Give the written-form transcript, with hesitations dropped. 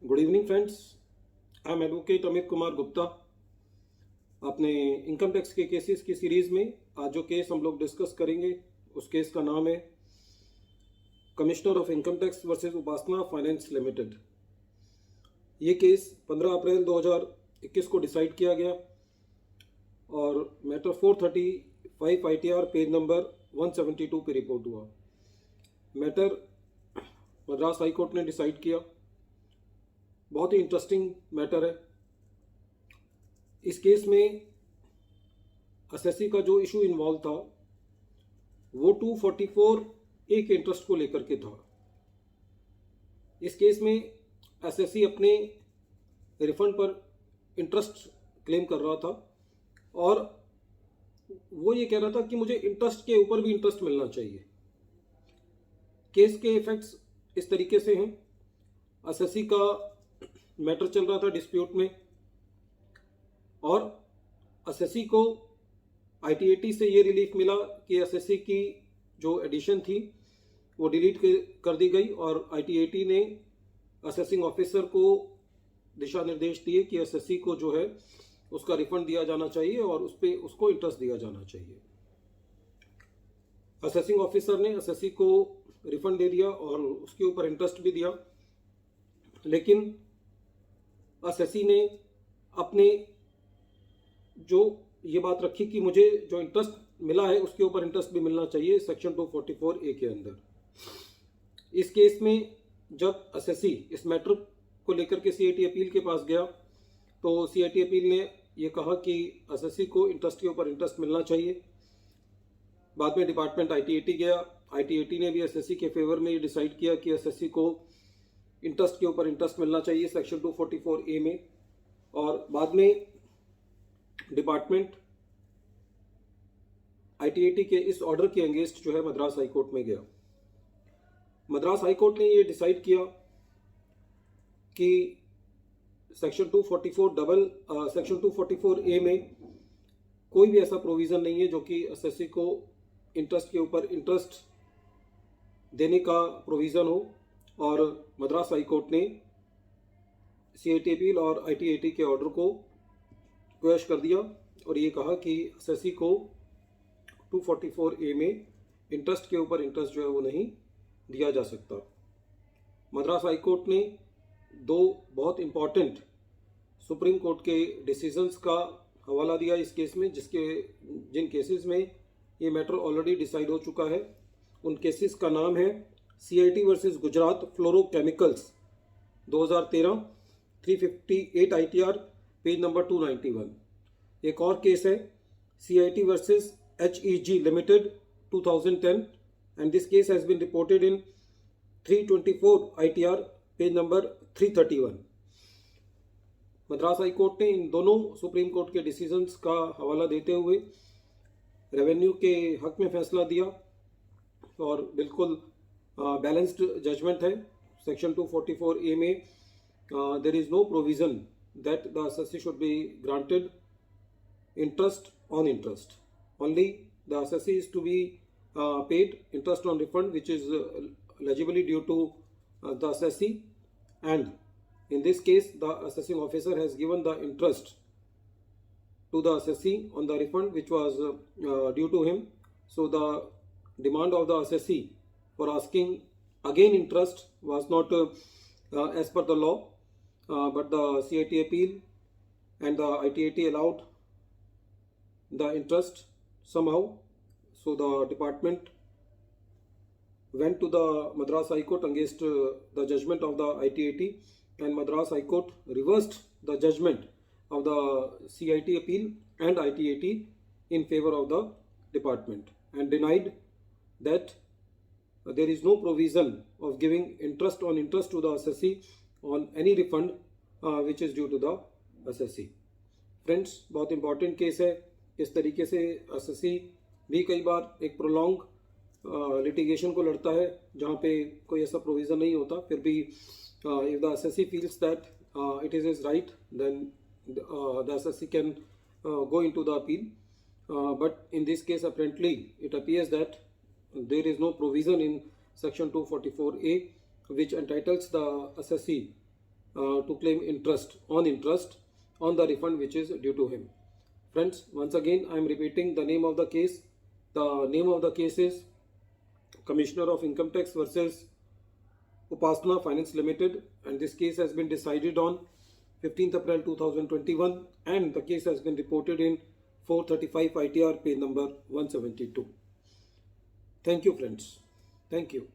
Good evening friends. I am advocate Amit Kumar Gupta. अपने income tax के cases की सीरीज में आज जो केस हम लोग डिस्कस करेंगे उस केस का नाम है commissioner of income tax versus Upasana finance limited. ये केस 15 अप्रैल 2021 को डिसाइड किया गया और मैटर 435 ITR पेज नंबर 172 पे रिपोर्ट हुआ। मैटर मद्रास हाई कोर्ट ने डिसाइड किया। बहुत ही इंटरेस्टिंग मैटर है। इस केस में एसएससी का जो इशू इन्वॉल्व था वो 244A के इंटरेस्ट को लेकर के था। इस केस में एसएससी अपने रिफंड पर इंटरेस्ट क्लेम कर रहा था और वो ये कह रहा था कि मुझे इंटरेस्ट के ऊपर भी इंटरेस्ट मिलना चाहिए। केस के इफेक्ट्स इस तरीके से हैं। एसएससी का मैटर चल रहा था डिस्प्यूट में और एसएससी को आईटीएटी से ये रिलीफ मिला कि एसएससी की जो एडिशन थी वो डिलीट कर दी गई और आईटीएटी ने असेसिंग ऑफिसर को दिशा निर्देश दिए कि एसएससी को जो है उसका रिफंड दिया जाना चाहिए और उस पर उसको इंटरेस्ट दिया जाना चाहिए। असेसिंग ऑफिसर ने एसएससी को रिफंड दे दिया और उसके ऊपर इंटरेस्ट भी दिया, लेकिन एसएससी ने अपने जो ये बात रखी कि मुझे जो इंटरेस्ट मिला है उसके ऊपर इंटरेस्ट भी मिलना चाहिए सेक्शन 244A के अंदर। इस केस में जब एसएससी इस मैटर को लेकर के सीआईटी अपील के पास गया तो सीआईटी अपील ने ये कहा कि एसएससी को इंटरेस्ट के ऊपर इंटरेस्ट मिलना चाहिए। बाद में डिपार्टमेंट आईटीएटी गया। आईटीएटी ने भी एसएससी के फेवर में ये डिसाइड किया कि एसएससी को इंटरेस्ट के ऊपर इंटरेस्ट मिलना चाहिए सेक्शन 244A में। और बाद में डिपार्टमेंट आईटीएटी के इस ऑर्डर के अगेंस्ट जो है मद्रास हाई कोर्ट में गया। मद्रास हाई कोर्ट ने ये डिसाइड किया कि सेक्शन 244A में कोई भी ऐसा प्रोविज़न नहीं है जो कि एसएससी को इंटरेस्ट के ऊपर इंटरेस्ट देने का प्रोविज़न हो। और मद्रास हाई कोर्ट ने सीआईटी अपील और आईटीएटी के ऑर्डर को क्वैश कर दिया और ये कहा कि एसएससी को 244A में इंटरेस्ट के ऊपर इंटरेस्ट जो है वो नहीं दिया जा सकता। मद्रास हाई कोर्ट ने दो बहुत इम्पॉर्टेंट सुप्रीम कोर्ट के डिसीजंस का हवाला दिया इस केस में, जिन केसेस में ये मैटर ऑलरेडी डिसाइड हो चुका है। उन केसेस का नाम है CIT versus Gujarat fluorochemicals 2013 358 ITR page number 291। एक और केस है CIT versus HEG limited 2010 and this case has been reported in 324 ITR page number 331। Madras high court ने इन दोनों सुप्रीम कोर्ट के डिसीजंस का हवाला देते हुए रेवेन्यू के हक में फैसला दिया और बिल्कुल बैलेंस्ड जजमेंट है। सेक्शन 244A में there is no provision that the assessee should be granted interest on interest. Only the assessee is to be paid interest on refund which is legibly due to the SSC, and in this case the assessing officer has given the interest to the SSC on the refund which was due to him. So the demand of the SSC for asking again interest was not as per the law, but the CIT appeal and the ITAT allowed the interest somehow. So the department went to the Madras High Court against the judgment of the ITAT, and Madras High Court reversed the judgment of the CIT appeal and ITAT in favor of the department and denied that there is no provision of giving interest on interest to the SSC on any refund which is due to the SSC. Friends, बहुत important case है। इस तरीके से SSC भी कई बार एक prolonged litigation को लड़ता है जहाँ पे कोई ऐसा प्रोविज़न नहीं होता, फिर भी if the assessee feels that it is his right then the assessee can go into the appeal, but in this case apparently it appears that there is no provision in section 244A which entitles the assessee to claim interest on the refund which is due to him. Friends, once again I am repeating the name of the case. The name of the case is Commissioner of Income Tax versus Upasana Finance Limited, and this case has been decided on 15th April 2021, and the case has been reported in 435 ITR page number 172. Thank you friends. Thank you.